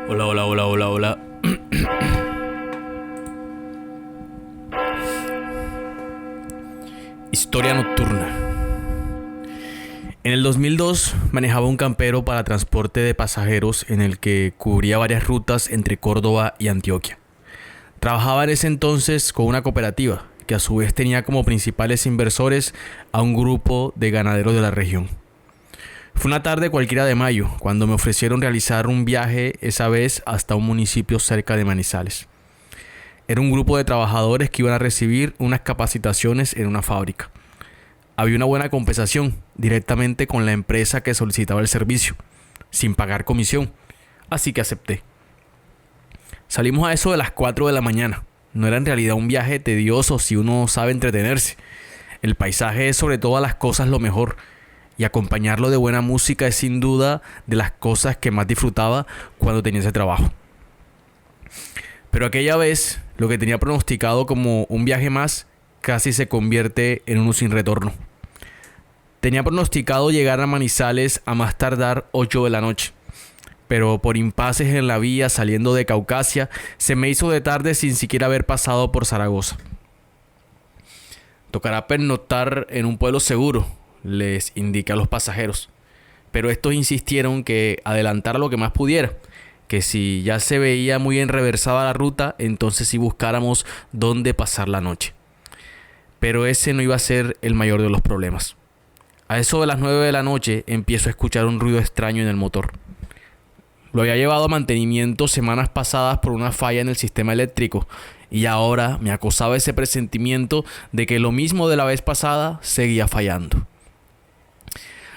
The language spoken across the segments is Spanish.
Hola, hola, hola, hola, hola. Historia nocturna. En el 2002 manejaba un campero para transporte de pasajeros en el que cubría varias rutas entre Córdoba y Antioquia. Trabajaba en ese entonces con una cooperativa que a su vez tenía como principales inversores a un grupo de ganaderos de la región. Fue una tarde cualquiera de mayo cuando me ofrecieron realizar un viaje, esa vez hasta un municipio cerca de Manizales. Era un grupo de trabajadores que iban a recibir unas capacitaciones en una fábrica. Había una buena compensación directamente con la empresa que solicitaba el servicio, sin pagar comisión, así que acepté. Salimos a eso de las 4 de la mañana. No era en realidad un viaje tedioso si uno sabe entretenerse. El paisaje es sobre todas las cosas lo mejor, y acompañarlo de buena música es sin duda de las cosas que más disfrutaba cuando tenía ese trabajo. Pero aquella vez, lo que tenía pronosticado como un viaje más, casi se convierte en uno sin retorno. Tenía pronosticado llegar a Manizales a más tardar 8 de la noche, pero por impases en la vía saliendo de Caucasia, se me hizo de tarde sin siquiera haber pasado por Zaragoza. Tocará pernoctar en un pueblo seguro, les indiqué a los pasajeros, pero estos insistieron que adelantara lo que más pudiera, que si ya se veía muy enreversada la ruta, entonces sí buscáramos dónde pasar la noche. Pero ese no iba a ser el mayor de los problemas. A eso de las 9 de la noche empiezo a escuchar un ruido extraño en el motor. Lo había llevado a mantenimiento semanas pasadas por una falla en el sistema eléctrico y ahora me acosaba ese presentimiento de que lo mismo de la vez pasada seguía fallando.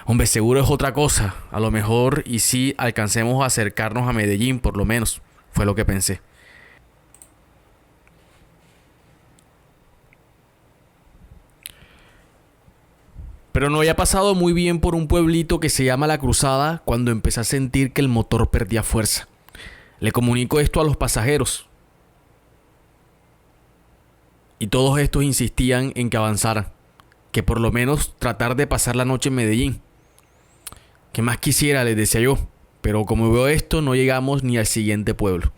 Hombre, seguro es otra cosa, a lo mejor y sí alcancemos a acercarnos a Medellín por lo menos, fue lo que pensé. Pero no había pasado muy bien por un pueblito que se llama La Cruzada cuando empecé a sentir que el motor perdía fuerza. Le comunico esto a los pasajeros y todos estos insistían en que avanzara, que por lo menos tratar de pasar la noche en Medellín. ¿Qué más quisiera?, les decía yo, pero como veo esto no llegamos ni al siguiente pueblo.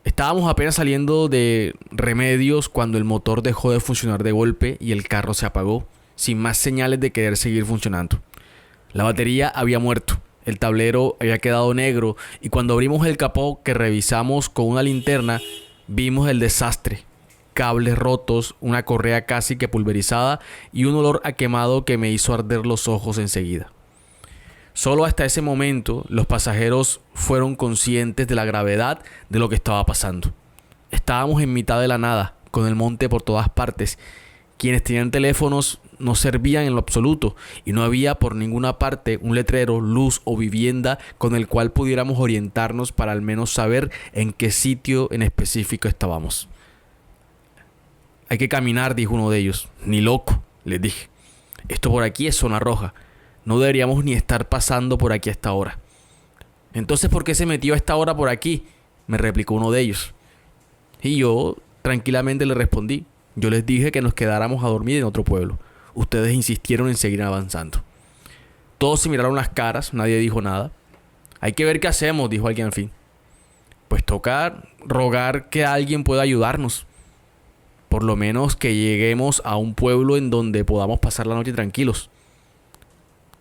Estábamos apenas saliendo de Remedios cuando el motor dejó de funcionar de golpe y el carro se apagó, sin más señales de querer seguir funcionando. La batería había muerto, el tablero había quedado negro y cuando abrimos el capó que revisamos con una linterna, vimos el desastre. Cables rotos, una correa casi que pulverizada y un olor a quemado que me hizo arder los ojos enseguida. Solo hasta ese momento los pasajeros fueron conscientes de la gravedad de lo que estaba pasando. Estábamos en mitad de la nada, con el monte por todas partes. Quienes tenían teléfonos no servían en lo absoluto y no había por ninguna parte un letrero, luz o vivienda con el cual pudiéramos orientarnos para al menos saber en qué sitio en específico estábamos. Hay que caminar, dijo uno de ellos. Ni loco, les dije. Esto por aquí es zona roja. No deberíamos ni estar pasando por aquí a esta hora. Entonces, ¿por qué se metió a esta hora por aquí?, me replicó uno de ellos. Y yo tranquilamente le respondí. Yo les dije que nos quedáramos a dormir en otro pueblo. Ustedes insistieron en seguir avanzando. Todos se miraron las caras, nadie dijo nada. Hay que ver qué hacemos, dijo alguien al fin. Pues toca rogar que alguien pueda ayudarnos. Por lo menos que lleguemos a un pueblo en donde podamos pasar la noche tranquilos.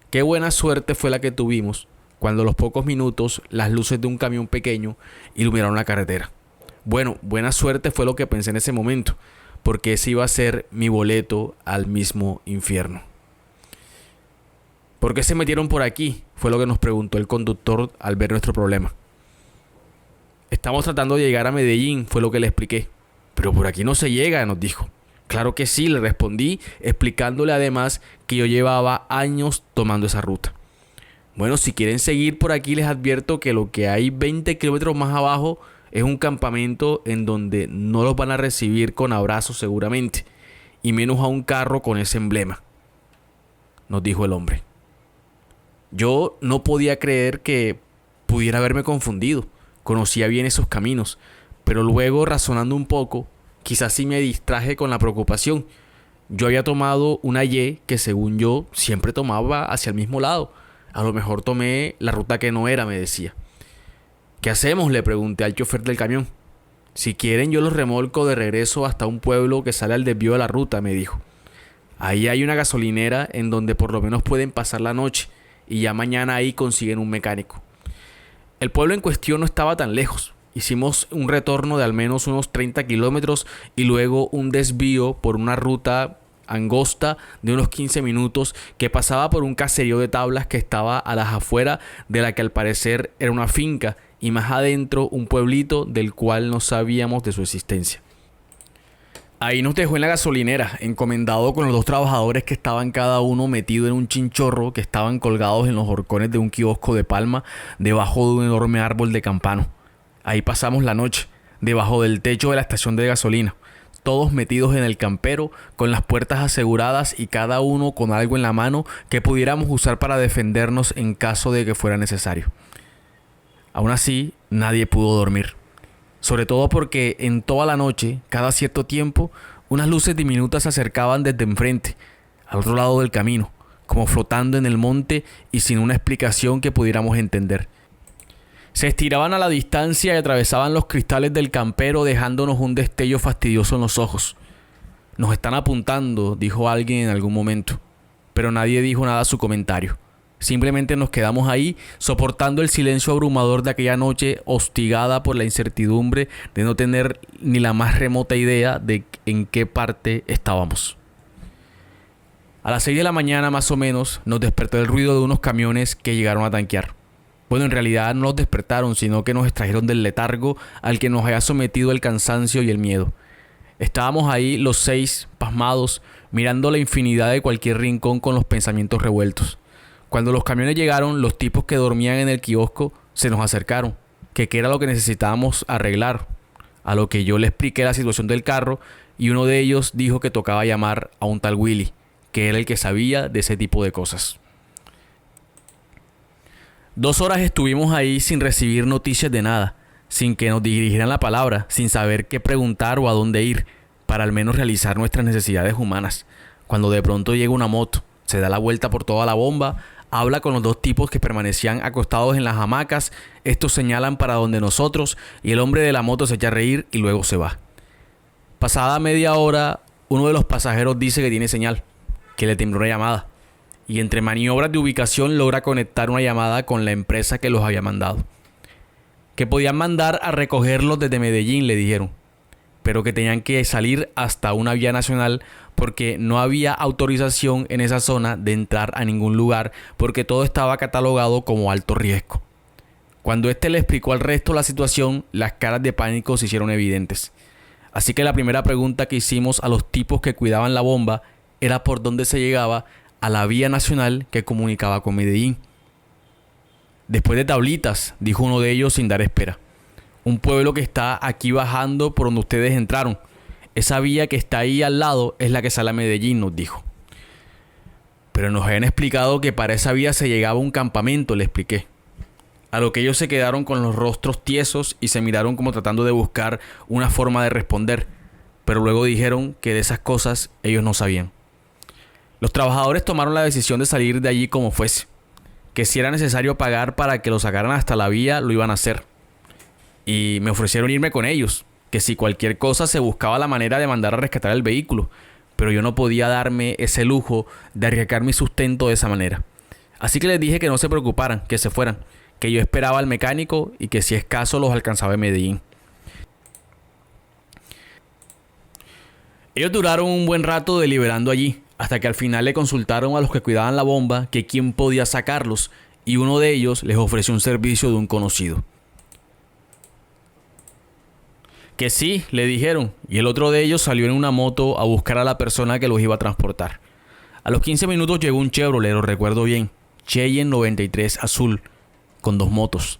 Qué buena suerte fue la que tuvimos cuando a los pocos minutos las luces de un camión pequeño iluminaron la carretera. Bueno, buena suerte fue lo que pensé en ese momento, porque ese iba a ser mi boleto al mismo infierno. ¿Por qué se metieron por aquí?, fue lo que nos preguntó el conductor al ver nuestro problema. Estamos tratando de llegar a Medellín, fue lo que le expliqué. Pero por aquí no se llega, nos dijo. Claro que sí, le respondí, explicándole además que yo llevaba años tomando esa ruta. Bueno, si quieren seguir por aquí les advierto que lo que hay 20 kilómetros más abajo es un campamento en donde no los van a recibir con abrazos seguramente, y menos a un carro con ese emblema, nos dijo el hombre. Yo no podía creer que pudiera haberme confundido. Conocía bien esos caminos, pero luego razonando un poco, quizás sí me distraje con la preocupación. Yo había tomado una Y que según yo siempre tomaba hacia el mismo lado. A lo mejor tomé la ruta que no era, me decía. ¿Qué hacemos?, le pregunté al chofer del camión. Si quieren yo los remolco de regreso hasta un pueblo que sale al desvío de la ruta, me dijo. Ahí hay una gasolinera en donde por lo menos pueden pasar la noche y ya mañana ahí consiguen un mecánico. El pueblo en cuestión no estaba tan lejos. Hicimos un retorno de al menos unos 30 kilómetros y luego un desvío por una ruta angosta de unos 15 minutos que pasaba por un caserío de tablas que estaba a las afueras de la que al parecer era una finca y más adentro un pueblito del cual no sabíamos de su existencia. Ahí nos dejó en la gasolinera, encomendado con los 2 trabajadores que estaban cada uno metido en un chinchorro que estaban colgados en los horcones de un kiosco de palma debajo de un enorme árbol de campano. Ahí pasamos la noche, debajo del techo de la estación de gasolina, todos metidos en el campero, con las puertas aseguradas y cada uno con algo en la mano que pudiéramos usar para defendernos en caso de que fuera necesario. Aún así, nadie pudo dormir. Sobre todo porque en toda la noche, cada cierto tiempo, unas luces diminutas se acercaban desde enfrente, al otro lado del camino, como flotando en el monte y sin una explicación que pudiéramos entender. Se estiraban a la distancia y atravesaban los cristales del campero dejándonos un destello fastidioso en los ojos. Nos están apuntando, dijo alguien en algún momento, pero nadie dijo nada a su comentario. Simplemente nos quedamos ahí, soportando el silencio abrumador de aquella noche, hostigada por la incertidumbre de no tener ni la más remota idea de en qué parte estábamos. A las 6 de la mañana más o menos nos despertó el ruido de unos camiones que llegaron a tanquear. Bueno, en realidad no nos despertaron, sino que nos extrajeron del letargo al que nos había sometido el cansancio y el miedo. Estábamos ahí los 6, pasmados, mirando la infinidad de cualquier rincón con los pensamientos revueltos. Cuando los camiones llegaron, los tipos que dormían en el kiosco se nos acercaron, que qué era lo que necesitábamos arreglar. A lo que yo le expliqué la situación del carro y uno de ellos dijo que tocaba llamar a un tal Willy, que era el que sabía de ese tipo de cosas. 2 horas estuvimos ahí sin recibir noticias de nada, sin que nos dirigieran la palabra, sin saber qué preguntar o a dónde ir, para al menos realizar nuestras necesidades humanas. Cuando de pronto llega una moto, se da la vuelta por toda la bomba, habla con los 2 tipos que permanecían acostados en las hamacas, estos señalan para donde nosotros y el hombre de la moto se echa a reír y luego se va. Pasada media hora, uno de los pasajeros dice que tiene señal, que le tembló una llamada, y entre maniobras de ubicación logra conectar una llamada con la empresa que los había mandado. Que podían mandar a recogerlos desde Medellín, le dijeron, pero que tenían que salir hasta una vía nacional porque no había autorización en esa zona de entrar a ningún lugar porque todo estaba catalogado como alto riesgo. Cuando este le explicó al resto la situación, las caras de pánico se hicieron evidentes. Así que la primera pregunta que hicimos a los tipos que cuidaban la bomba era por dónde se llegaba a la vía nacional que comunicaba con Medellín. Después de Tablitas, dijo uno de ellos sin dar espera. Un pueblo que está aquí bajando por donde ustedes entraron. Esa vía que está ahí al lado es la que sale a Medellín, nos dijo. Pero nos habían explicado que para esa vía se llegaba a un campamento, le expliqué. A lo que ellos se quedaron con los rostros tiesos y se miraron como tratando de buscar una forma de responder. Pero luego dijeron que de esas cosas ellos no sabían. Los trabajadores tomaron la decisión de salir de allí como fuese. Que si era necesario pagar para que lo sacaran hasta la vía, lo iban a hacer. Y me ofrecieron irme con ellos, que si cualquier cosa se buscaba la manera de mandar a rescatar el vehículo, pero yo no podía darme ese lujo de arriesgar mi sustento de esa manera. Así que les dije que no se preocuparan, que se fueran, que yo esperaba al mecánico y que si es caso los alcanzaba en Medellín. Ellos duraron un buen rato deliberando allí, hasta que al final le consultaron a los que cuidaban la bomba que quién podía sacarlos, y uno de ellos les ofreció un servicio de un conocido. Que sí, le dijeron, y el otro de ellos salió en una moto a buscar a la persona que los iba a transportar. A los 15 minutos llegó un Chevrolet, lo recuerdo bien, Cheyenne 93 azul, con 2 motos.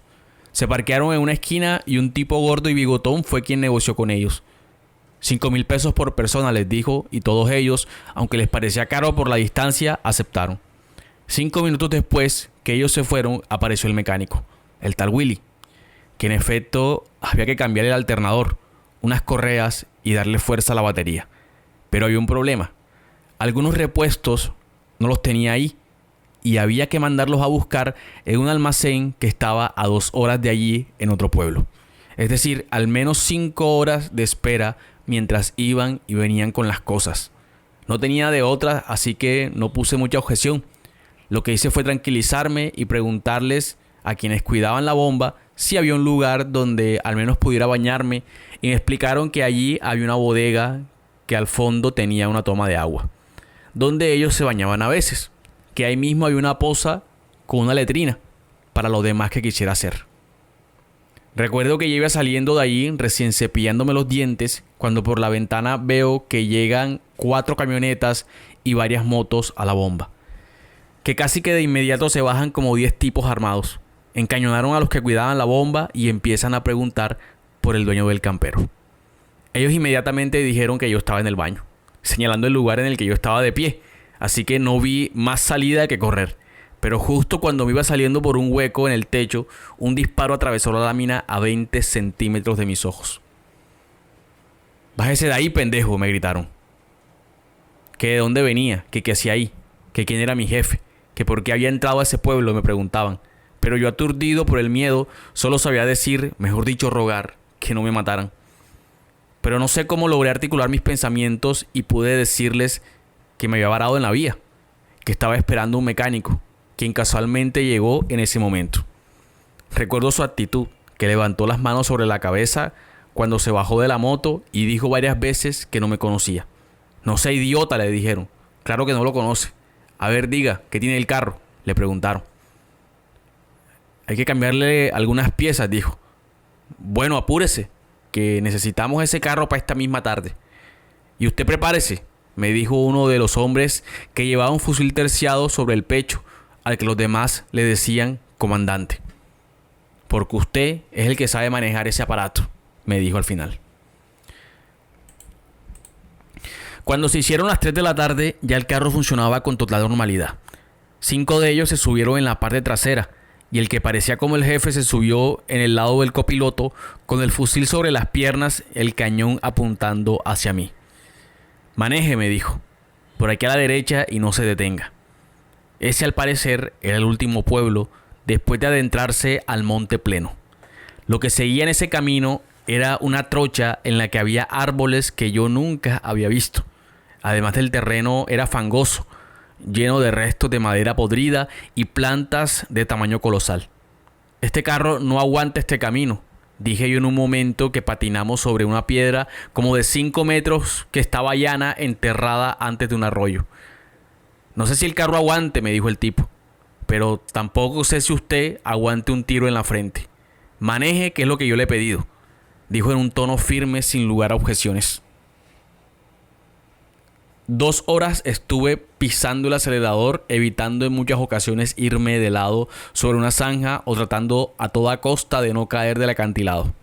Se parquearon en una esquina y un tipo gordo y bigotón fue quien negoció con ellos. 5,000 pesos por persona, les dijo, y todos ellos, aunque les parecía caro por la distancia, aceptaron. 5 minutos después que ellos se fueron, apareció el mecánico, el tal Willy, que en efecto había que cambiar el alternador, unas correas y darle fuerza a la batería. Pero había un problema. Algunos repuestos no los tenía ahí y había que mandarlos a buscar en un almacén que estaba a 2 horas de allí en otro pueblo. Es decir, al menos 5 horas de espera mientras iban y venían con las cosas. No tenía de otra, así que no puse mucha objeción. Lo que hice fue tranquilizarme y preguntarles a quienes cuidaban la bomba si había un lugar donde al menos pudiera bañarme, y me explicaron que allí había una bodega que al fondo tenía una toma de agua, donde ellos se bañaban a veces, que ahí mismo había una poza con una letrina para lo demás que quisiera hacer. Recuerdo que yo iba saliendo de allí recién cepillándome los dientes cuando por la ventana veo que llegan 4 camionetas y varias motos a la bomba, que casi que de inmediato se bajan como 10 tipos armados. Encañonaron a los que cuidaban la bomba y empiezan a preguntar por el dueño del campero. Ellos inmediatamente dijeron que yo estaba en el baño, señalando el lugar en el que yo estaba de pie, así que no vi más salida que correr. Pero justo cuando me iba saliendo por un hueco en el techo, un disparo atravesó la lámina a 20 centímetros de mis ojos. «Bájese de ahí, pendejo», me gritaron. Que de dónde venía, que qué hacía ahí, que quién era mi jefe, que por qué había entrado a ese pueblo, me preguntaban. Pero yo, aturdido por el miedo, solo sabía decir, mejor dicho rogar, que no me mataran. Pero no sé cómo logré articular mis pensamientos y pude decirles que me había varado en la vía, que estaba esperando un mecánico, quien casualmente llegó en ese momento. Recuerdo su actitud, que levantó las manos sobre la cabeza cuando se bajó de la moto y dijo varias veces que no me conocía. «No sea idiota», le dijeron. «Claro que no lo conoce. A ver, diga, ¿qué tiene el carro?», le preguntaron. «Hay que cambiarle algunas piezas», dijo. «Bueno, apúrese, que necesitamos ese carro para esta misma tarde». «Y usted prepárese», me dijo uno de los hombres que llevaba un fusil terciado sobre el pecho, al que los demás le decían comandante. «Porque usted es el que sabe manejar ese aparato», me dijo al final. Cuando se hicieron las 3 de la tarde, ya el carro funcionaba con total normalidad. 5 de ellos se subieron en la parte trasera, y el que parecía como el jefe se subió en el lado del copiloto con el fusil sobre las piernas, el cañón apuntando hacia mí. «Maneje», me dijo, «por aquí a la derecha y no se detenga». Ese, al parecer, era el último pueblo después de adentrarse al Monte Pleno. Lo que seguía en ese camino era una trocha en la que había árboles que yo nunca había visto. Además, el terreno era fangoso, lleno de restos de madera podrida y plantas de tamaño colosal. «Este carro no aguanta este camino», dije yo en un momento que patinamos sobre una piedra como de 5 metros que estaba llana, enterrada antes de un arroyo. «No sé si el carro aguante», me dijo el tipo, «pero tampoco sé si usted aguante un tiro en la frente. Maneje, que es lo que yo le he pedido», dijo en un tono firme sin lugar a objeciones. 2 horas estuve pisando el acelerador, evitando en muchas ocasiones irme de lado sobre una zanja o tratando a toda costa de no caer del acantilado.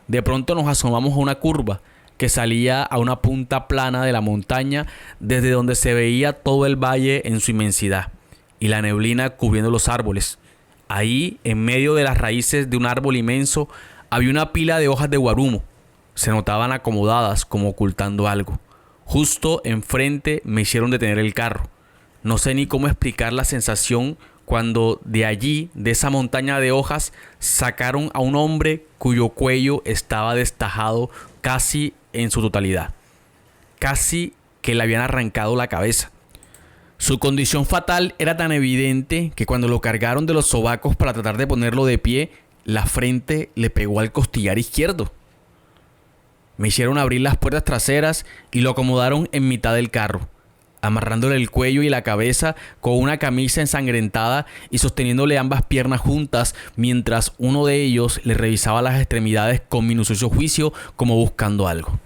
De pronto nos asomamos a una curva que salía a una punta plana de la montaña, desde donde se veía todo el valle en su inmensidad y la neblina cubriendo los árboles. Ahí, en medio de las raíces de un árbol inmenso, había una pila de hojas de guarumo. Se notaban acomodadas como ocultando algo. Justo enfrente me hicieron detener el carro. No sé ni cómo explicar la sensación cuando de allí, de esa montaña de hojas, sacaron a un hombre cuyo cuello estaba destajado casi en su totalidad. Casi que le habían arrancado la cabeza. Su condición fatal era tan evidente que cuando lo cargaron de los sobacos para tratar de ponerlo de pie, la frente le pegó al costillar izquierdo. Me hicieron abrir las puertas traseras y lo acomodaron en mitad del carro, amarrándole el cuello y la cabeza con una camisa ensangrentada y sosteniéndole ambas piernas juntas, mientras uno de ellos le revisaba las extremidades con minucioso juicio, como buscando algo.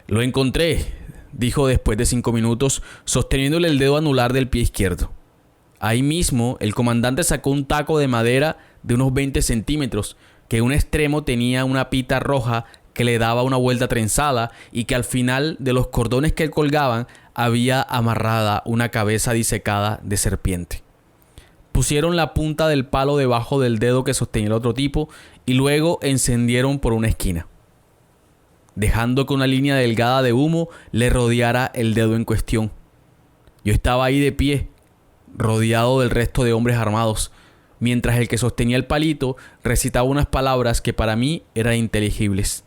«Lo encontré», dijo después de 5 minutos, sosteniéndole el dedo anular del pie izquierdo. Ahí mismo, el comandante sacó un taco de madera de unos 20 centímetros, que en un extremo tenía una pita roja que le daba una vuelta trenzada y que al final de los cordones que colgaban había amarrada una cabeza disecada de serpiente. Pusieron la punta del palo debajo del dedo que sostenía el otro tipo y luego encendieron por una esquina, dejando que una línea delgada de humo le rodeara el dedo en cuestión. Yo estaba ahí de pie, rodeado del resto de hombres armados, mientras el que sostenía el palito recitaba unas palabras que para mí eran inteligibles.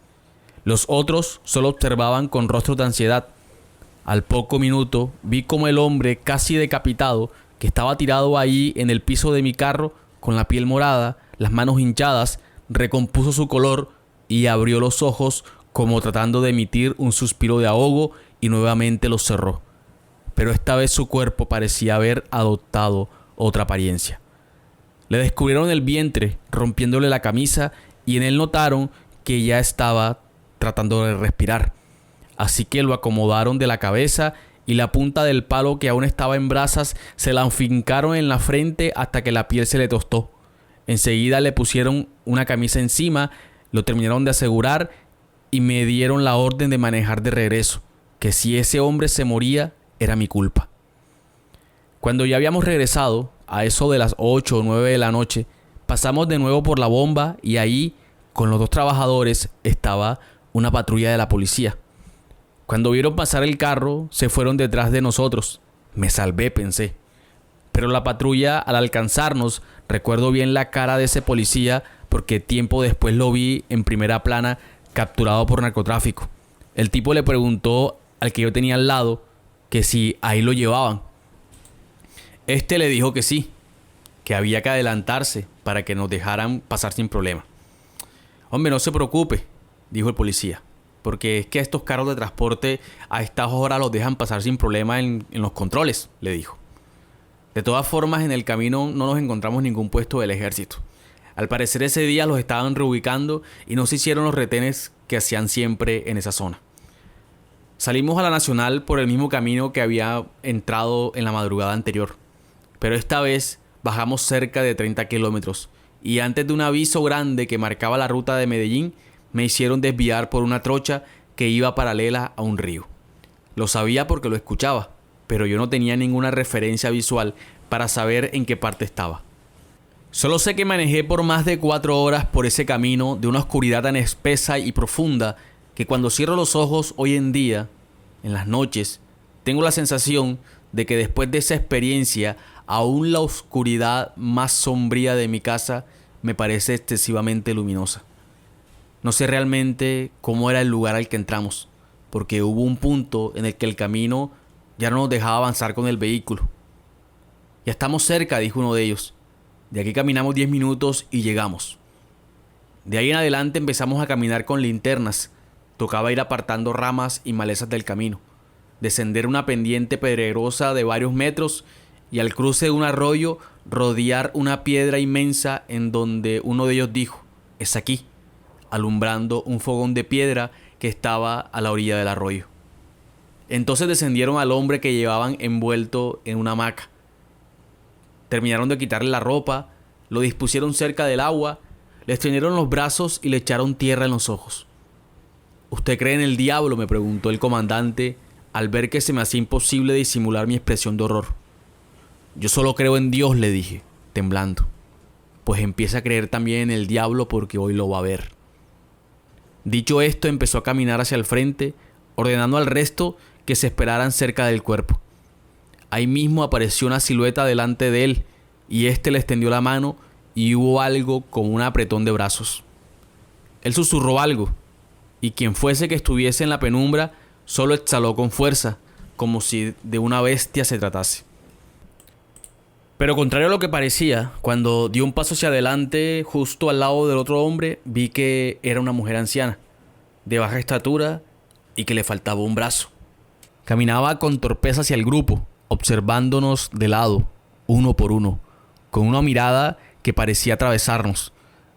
Los otros solo observaban con rostros de ansiedad. Al poco minuto vi como el hombre casi decapitado, que estaba tirado ahí en el piso de mi carro, con la piel morada, las manos hinchadas, recompuso su color y abrió los ojos como tratando de emitir un suspiro de ahogo, y nuevamente los cerró. Pero esta vez su cuerpo parecía haber adoptado otra apariencia. Le descubrieron el vientre, rompiéndole la camisa, y en él notaron que ya estaba tratando de respirar. Así que lo acomodaron de la cabeza y la punta del palo, que aún estaba en brasas, se la afincaron en la frente hasta que la piel se le tostó. Enseguida le pusieron una camisa encima, lo terminaron de asegurar y me dieron la orden de manejar de regreso, que si ese hombre se moría era mi culpa. Cuando ya habíamos regresado, a eso de las 8 o 9 de la noche, pasamos de nuevo por la bomba y ahí, con los dos trabajadores, estaba una patrulla de la policía. Cuando vieron pasar el carro, se fueron detrás de nosotros. Me salvé, pensé. Pero la patrulla, al alcanzarnos, recuerdo bien la cara de ese policía, porque tiempo después lo vi en primera plana capturado por narcotráfico. El tipo le preguntó al que yo tenía al lado que si ahí lo llevaban. Este le dijo que sí, que había que adelantarse para que nos dejaran pasar sin problema. Hombre, no se preocupe, dijo el policía, porque es que estos carros de transporte a estas horas los dejan pasar sin problema en los controles, le dijo. De todas formas, en el camino no nos encontramos ningún puesto del ejército. Al parecer ese día los estaban reubicando y no se hicieron los retenes que hacían siempre en esa zona. Salimos a la Nacional por el mismo camino que había entrado en la madrugada anterior, pero esta vez bajamos cerca de 30 kilómetros y antes de un aviso grande que marcaba la ruta de Medellín, me hicieron desviar por una trocha que iba paralela a un río. Lo sabía porque lo escuchaba, pero yo no tenía ninguna referencia visual para saber en qué parte estaba. Solo sé que manejé por más de 4 horas por ese camino de una oscuridad tan espesa y profunda que cuando cierro los ojos hoy en día, en las noches, tengo la sensación de que después de esa experiencia, aún la oscuridad más sombría de mi casa me parece excesivamente luminosa. No sé realmente cómo era el lugar al que entramos, porque hubo un punto en el que el camino ya no nos dejaba avanzar con el vehículo. Ya estamos cerca, dijo uno de ellos. De aquí caminamos 10 minutos y llegamos. De ahí en adelante empezamos a caminar con linternas. Tocaba ir apartando ramas y malezas del camino, descender una pendiente pedregosa de varios metros y al cruce de un arroyo rodear una piedra inmensa en donde uno de ellos dijo: «Es aquí», alumbrando un fogón de piedra que estaba a la orilla del arroyo. Entonces descendieron al hombre que llevaban envuelto en una hamaca. Terminaron de quitarle la ropa, lo dispusieron cerca del agua, le extendieron los brazos y le echaron tierra en los ojos. «¿Usted cree en el diablo?», me preguntó el comandante al ver que se me hacía imposible disimular mi expresión de horror. «Yo solo creo en Dios», le dije, temblando. «Pues empieza a creer también en el diablo porque hoy lo va a ver». Dicho esto, empezó a caminar hacia el frente, ordenando al resto que se esperaran cerca del cuerpo. Ahí mismo apareció una silueta delante de él y éste le extendió la mano y hubo algo como un apretón de brazos. Él susurró algo y quien fuese que estuviese en la penumbra solo exhaló con fuerza, como si de una bestia se tratase. Pero contrario a lo que parecía, cuando dio un paso hacia adelante, justo al lado del otro hombre, vi que era una mujer anciana, de baja estatura y que le faltaba un brazo. Caminaba con torpeza hacia el grupo, observándonos de lado, uno por uno, con una mirada que parecía atravesarnos.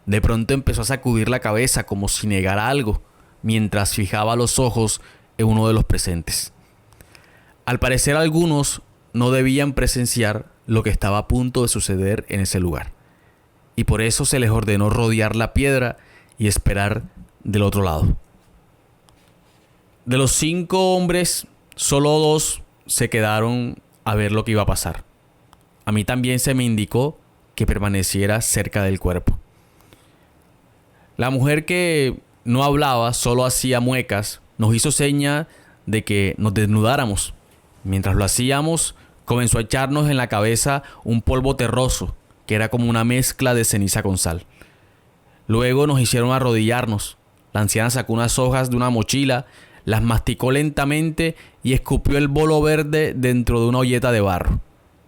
De pronto empezó a sacudir la cabeza como si negara algo, mientras fijaba los ojos en uno de los presentes. Al parecer algunos no debían presenciar lo que estaba a punto de suceder en ese lugar, y por eso se les ordenó rodear la piedra y esperar del otro lado. De los 5 hombres, solo 2 se quedaron a ver lo que iba a pasar. A mí también se me indicó que permaneciera cerca del cuerpo. La mujer, que no hablaba, solo hacía muecas, nos hizo seña de que nos desnudáramos. Mientras lo hacíamos, Comenzó a echarnos en la cabeza un polvo terroso, que era como una mezcla de ceniza con sal. Luego nos hicieron arrodillarnos. La anciana sacó unas hojas de una mochila, las masticó lentamente y escupió el bolo verde dentro de una olleta de barro.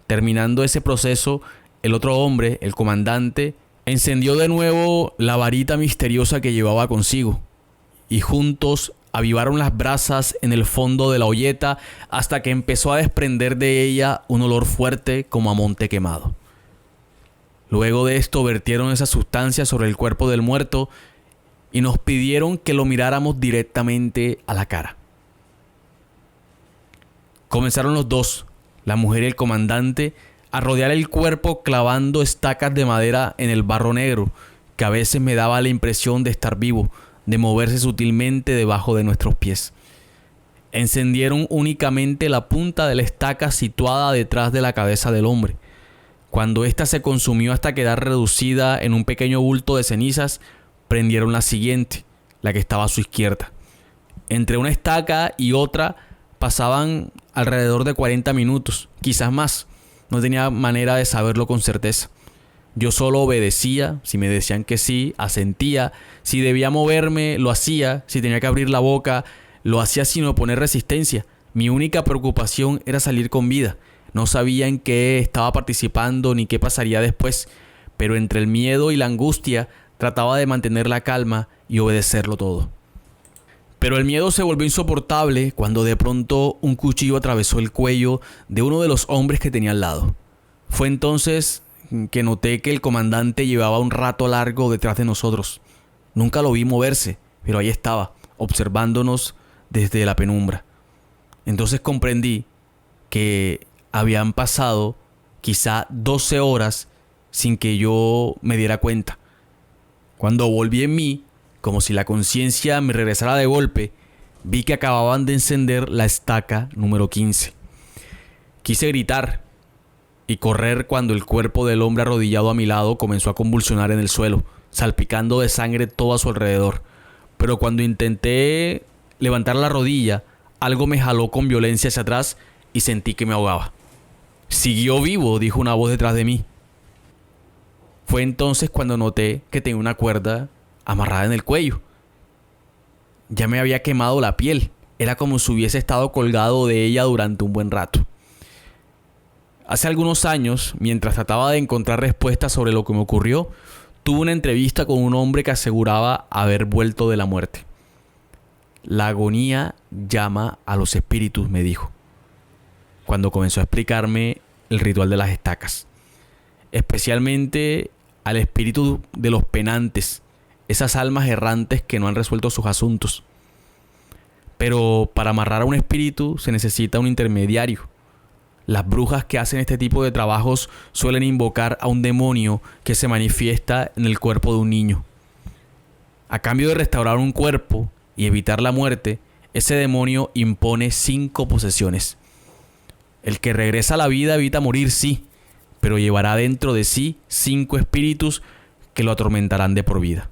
Terminando ese proceso, el otro hombre, el comandante, encendió de nuevo la varita misteriosa que llevaba consigo, y juntos avivaron las brasas en el fondo de la olleta hasta que empezó a desprender de ella un olor fuerte como a monte quemado. Luego de esto vertieron esa sustancia sobre el cuerpo del muerto y nos pidieron que lo miráramos directamente a la cara. Comenzaron los dos, la mujer y el comandante, a rodear el cuerpo clavando estacas de madera en el barro negro, que a veces me daba la impresión de estar vivo, de moverse sutilmente debajo de nuestros pies. Encendieron únicamente la punta de la estaca situada detrás de la cabeza del hombre. Cuando ésta se consumió hasta quedar reducida en un pequeño bulto de cenizas, prendieron la siguiente, la que estaba a su izquierda. Entre una estaca y otra pasaban alrededor de 40 minutos, quizás más. No tenía manera de saberlo con certeza. Yo solo obedecía, si me decían que sí, asentía, si debía moverme, lo hacía, si tenía que abrir la boca, lo hacía sin oponer resistencia. Mi única preocupación era salir con vida. No sabía en qué estaba participando ni qué pasaría después, pero entre el miedo y la angustia trataba de mantener la calma y obedecerlo todo. Pero el miedo se volvió insoportable cuando de pronto un cuchillo atravesó el cuello de uno de los hombres que tenía al lado. Fue entonces que noté que el comandante llevaba un rato largo detrás de nosotros. Nunca lo vi moverse, pero ahí estaba, observándonos desde la penumbra. Entonces comprendí que habían pasado quizá 12 horas sin que yo me diera cuenta. Cuando volví en mí, como si la conciencia me regresara de golpe, vi que acababan de encender la estaca número 15. Quise gritar y correr cuando el cuerpo del hombre arrodillado a mi lado comenzó a convulsionar en el suelo, salpicando de sangre todo a su alrededor. Pero cuando intenté levantar la rodilla, algo me jaló con violencia hacia atrás y sentí que me ahogaba. «Siguió vivo», dijo una voz detrás de mí. Fue entonces cuando noté que tenía una cuerda amarrada en el cuello. Ya me había quemado la piel. Era como si hubiese estado colgado de ella durante un buen rato. Hace algunos años, mientras trataba de encontrar respuestas sobre lo que me ocurrió, tuve una entrevista con un hombre que aseguraba haber vuelto de la muerte. La agonía llama a los espíritus, me dijo, cuando comenzó a explicarme el ritual de las estacas. Especialmente al espíritu de los penantes, esas almas errantes que no han resuelto sus asuntos. Pero para amarrar a un espíritu se necesita un intermediario. Las brujas que hacen este tipo de trabajos suelen invocar a un demonio que se manifiesta en el cuerpo de un niño. A cambio de restaurar un cuerpo y evitar la muerte, ese demonio impone 5 posesiones. El que regresa a la vida evita morir, sí, pero llevará dentro de sí 5 espíritus que lo atormentarán de por vida.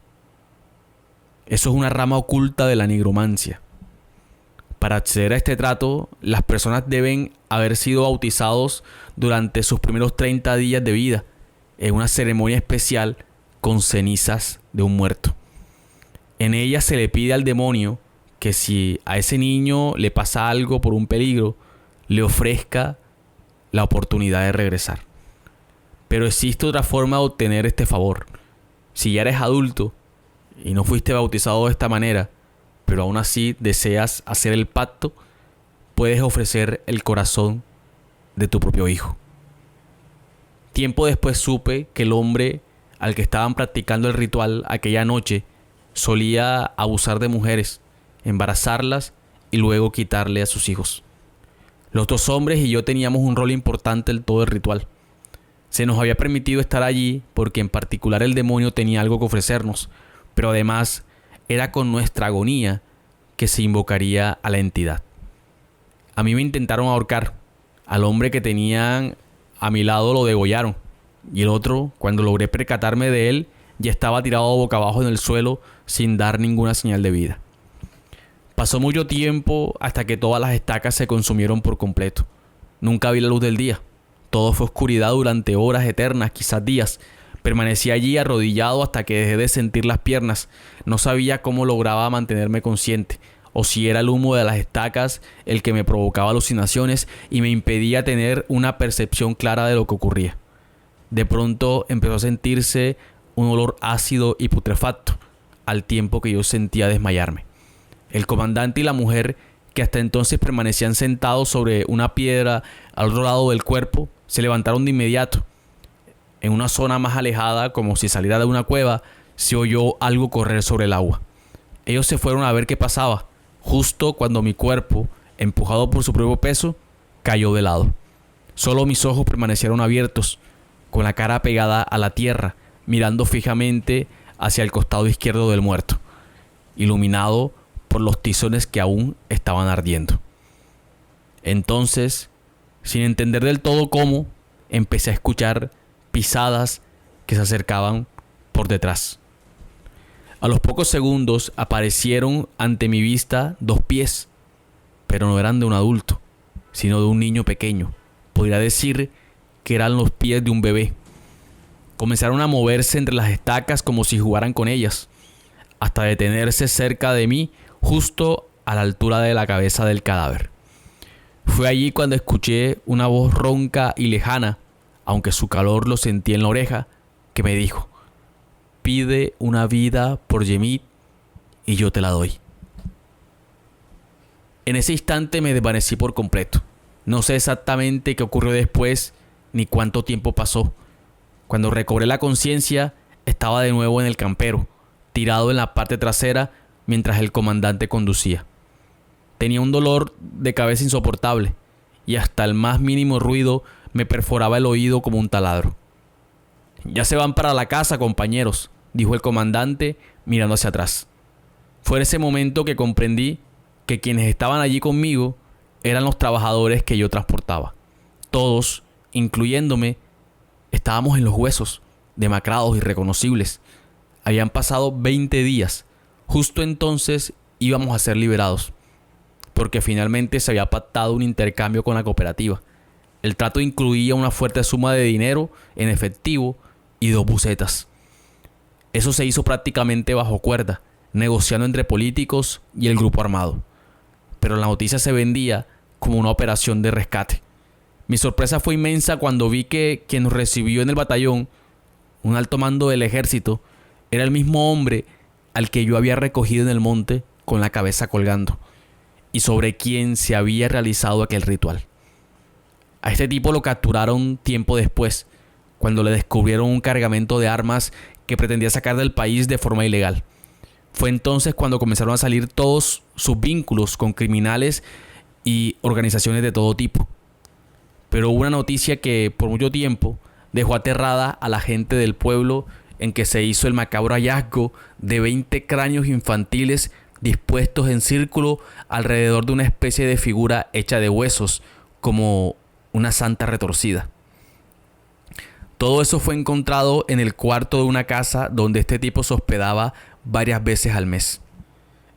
Eso es una rama oculta de la nigromancia. Para acceder a este trato, las personas deben haber sido bautizados durante sus primeros 30 días de vida en una ceremonia especial con cenizas de un muerto. En ella se le pide al demonio que si a ese niño le pasa algo por un peligro, le ofrezca la oportunidad de regresar. Pero existe otra forma de obtener este favor. Si ya eres adulto y no fuiste bautizado de esta manera, pero aún así deseas hacer el pacto, puedes ofrecer el corazón de tu propio hijo. Tiempo después supe que el hombre al que estaban practicando el ritual aquella noche solía abusar de mujeres, embarazarlas y luego quitarle a sus hijos. Los 2 hombres y yo teníamos un rol importante en todo el ritual. Se nos había permitido estar allí porque en particular el demonio tenía algo que ofrecernos, pero además era con nuestra agonía que se invocaría a la entidad. A mí me intentaron ahorcar. Al hombre que tenían a mi lado lo degollaron. Y el otro, cuando logré percatarme de él, ya estaba tirado boca abajo en el suelo sin dar ninguna señal de vida. Pasó mucho tiempo hasta que todas las estacas se consumieron por completo. Nunca vi la luz del día. Todo fue oscuridad durante horas eternas, quizás días. Permanecí allí arrodillado hasta que dejé de sentir las piernas. No sabía cómo lograba mantenerme consciente, o si era el humo de las estacas el que me provocaba alucinaciones y me impedía tener una percepción clara de lo que ocurría. De pronto empezó a sentirse un olor ácido y putrefacto, al tiempo que yo sentía desmayarme. El comandante y la mujer, que hasta entonces permanecían sentados sobre una piedra al otro lado del cuerpo, se levantaron de inmediato. En una zona más alejada, como si saliera de una cueva, se oyó algo correr sobre el agua. Ellos se fueron a ver qué pasaba, justo cuando mi cuerpo, empujado por su propio peso, cayó de lado. Solo mis ojos permanecieron abiertos, con la cara pegada a la tierra, mirando fijamente hacia el costado izquierdo del muerto, iluminado por los tizones que aún estaban ardiendo. Entonces, sin entender del todo cómo, empecé a escuchar pisadas que se acercaban por detrás. A los pocos segundos aparecieron ante mi vista 2 pies, pero no eran de un adulto, sino de un niño pequeño. Podría decir que eran los pies de un bebé. Comenzaron a moverse entre las estacas como si jugaran con ellas, hasta detenerse cerca de mí, justo a la altura de la cabeza del cadáver. Fue allí cuando escuché una voz ronca y lejana, aunque su calor lo sentí en la oreja, que me dijo: pide una vida por Yemit y yo te la doy. En ese instante me desvanecí por completo. No sé exactamente qué ocurrió después ni cuánto tiempo pasó. Cuando recobré la conciencia, estaba de nuevo en el campero, tirado en la parte trasera mientras el comandante conducía. Tenía un dolor de cabeza insoportable y hasta el más mínimo ruido me perforaba el oído como un taladro. «Ya se van para la casa, compañeros», dijo el comandante mirando hacia atrás. Fue en ese momento que comprendí que quienes estaban allí conmigo eran los trabajadores que yo transportaba. Todos, incluyéndome, estábamos en los huesos, demacrados, irreconocibles. Habían pasado 20 días. Justo entonces íbamos a ser liberados, porque finalmente se había pactado un intercambio con la cooperativa. El trato incluía una fuerte suma de dinero en efectivo y 2 bucetas. Eso se hizo prácticamente bajo cuerda, negociando entre políticos y el grupo armado. Pero la noticia se vendía como una operación de rescate. Mi sorpresa fue inmensa cuando vi que quien nos recibió en el batallón, un alto mando del ejército, era el mismo hombre al que yo había recogido en el monte con la cabeza colgando, y sobre quien se había realizado aquel ritual. A este tipo lo capturaron tiempo después, cuando le descubrieron un cargamento de armas que pretendía sacar del país de forma ilegal. Fue entonces cuando comenzaron a salir todos sus vínculos con criminales y organizaciones de todo tipo. Pero hubo una noticia que por mucho tiempo dejó aterrada a la gente del pueblo, en que se hizo el macabro hallazgo de 20 cráneos infantiles dispuestos en círculo alrededor de una especie de figura hecha de huesos, como una santa retorcida. Todo eso fue encontrado en el cuarto de una casa donde este tipo se hospedaba varias veces al mes.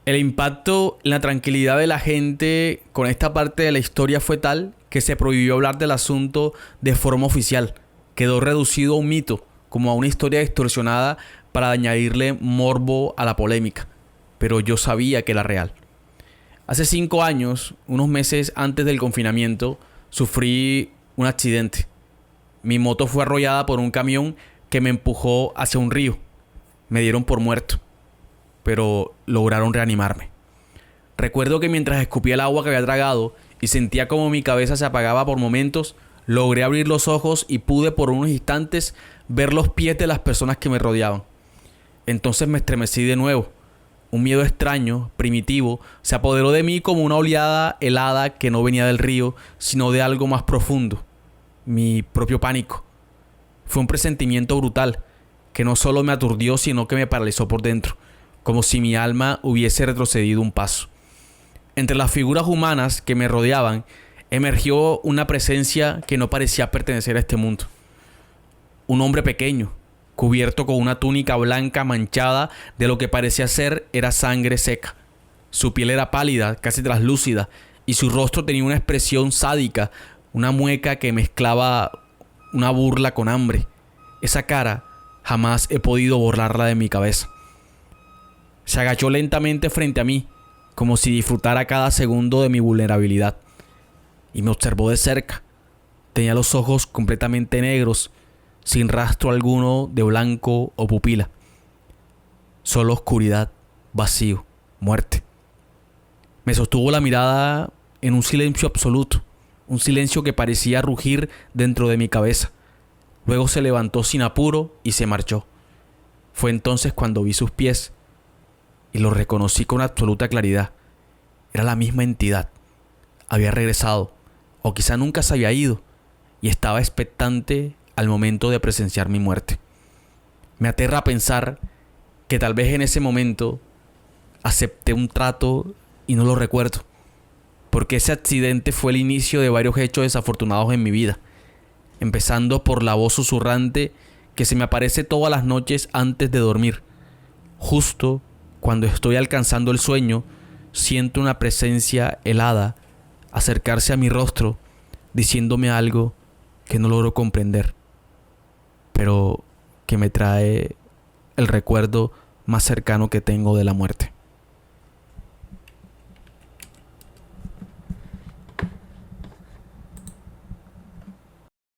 El impacto en la tranquilidad de la gente con esta parte de la historia fue tal que se prohibió hablar del asunto de forma oficial. Quedó reducido a un mito, como a una historia distorsionada para añadirle morbo a la polémica. Pero yo sabía que era real. Hace 5 años, unos meses antes del confinamiento, sufrí un accidente. Mi moto fue arrollada por un camión que me empujó hacia un río. Me dieron por muerto, pero lograron reanimarme. Recuerdo que mientras escupía el agua que había tragado y sentía como mi cabeza se apagaba por momentos, logré abrir los ojos y pude por unos instantes ver los pies de las personas que me rodeaban. Entonces me estremecí de nuevo. Un miedo extraño, primitivo, se apoderó de mí como una oleada helada que no venía del río, sino de algo más profundo. Mi propio pánico. Fue un presentimiento brutal, que no solo me aturdió, sino que me paralizó por dentro, como si mi alma hubiese retrocedido un paso. Entre las figuras humanas que me rodeaban, emergió una presencia que no parecía pertenecer a este mundo. Un hombre pequeño, cubierto con una túnica blanca manchada de lo que parecía ser era sangre seca. Su piel era pálida, casi translúcida, y su rostro tenía una expresión sádica, una mueca que mezclaba una burla con hambre. Esa cara jamás he podido borrarla de mi cabeza. Se agachó lentamente frente a mí, como si disfrutara cada segundo de mi vulnerabilidad, y me observó de cerca. Tenía los ojos completamente negros, sin rastro alguno de blanco o pupila. Solo oscuridad, vacío, muerte. Me sostuvo la mirada en un silencio absoluto, un silencio que parecía rugir dentro de mi cabeza. Luego se levantó sin apuro y se marchó. Fue entonces cuando vi sus pies y los reconocí con absoluta claridad. Era la misma entidad. Había regresado, o quizá nunca se había ido, y estaba expectante al momento de presenciar mi muerte. Me aterra pensar que tal vez en ese momento acepté un trato y no lo recuerdo, porque ese accidente fue el inicio de varios hechos desafortunados en mi vida, empezando por la voz susurrante que se me aparece todas las noches antes de dormir. Justo cuando estoy alcanzando el sueño, siento una presencia helada acercarse a mi rostro, diciéndome algo que no logro comprender, pero que me trae el recuerdo más cercano que tengo de la muerte.